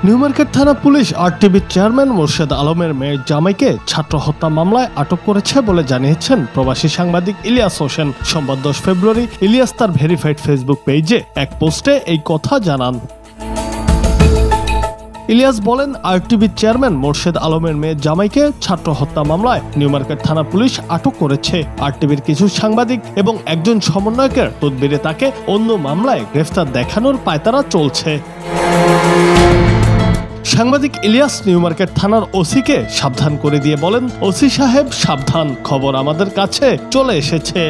New Market থানা police আরটিভির chairman Morshed আলমের মেয়ের জামাইকে ছাত্র হত্যা মামলায় আটক করেছে বলে জানিয়েছেন প্রবাসী সাংবাদিক ইলিয়াস হোসেন। সোমবার 10 ফেব্রুয়ারি ইলিয়াস তার ভেরিফাইড ফেসবুক পেজে এক পোস্টে এই কথা জানান। ইলিয়াস বলেন, আরটিভির চেয়ারম্যান মোর্শেদ আলমের মেয়ের জামাইকে ছাত্র হত্যা মামলায় নিউমার্কেট থানা পুলিশ আটক করেছে। আরটিভির কিছু সাংবাদিক এবং একজন সমন্বয়কের তদবিরে তাকে অন্য মামলায় গ্রেফতার দেখানোর পায়তারা চলছে। সাংবাদিক ইলিয়াস নিউমার্কেট থানার ওসিকে সাবধান করে দিয়ে বলেন, ওসি সাহেব সাবধান, খবর আমাদের কাছে চলে এসেছে।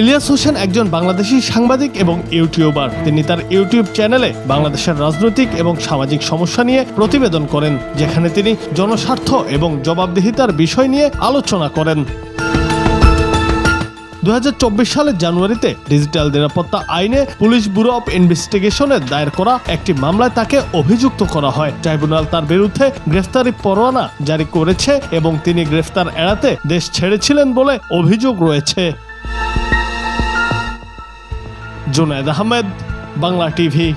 ইলিয়াস হোসেন একজন বাংলাদেশি সাংবাদিক এবং ইউটিউবার। তিনি তার ইউটিউব চ্যানেলে বাংলাদেশের রাজনৈতিক এবং সামাজিক সমস্যা নিয়ে প্রতিবেদন করেন, যেখানে তিনি জনস্বার্থ এবং জবাবদিহিতার বিষয় নিয়ে আলোচনা করেন। 2024 সালের জানুয়ারিতে ডিজিটাল নিরাপত্তা আইনে পুলিশ ব্যুরো অব ইনভেস্টিগেশনের দায়ের করা একটি মামলায় তাকে অভিযুক্ত করা হয়। ট্রাইব্যুনাল তার বিরুদ্ধে গ্রেফতারি পরোয়ানা জারি করেছে এবং তিনি গ্রেফতার এড়াতে দেশ ছেড়েছিলেন বলে অভিযোগ রয়েছে। জুনায়েদ আহমেদ, বাংলা টিভি।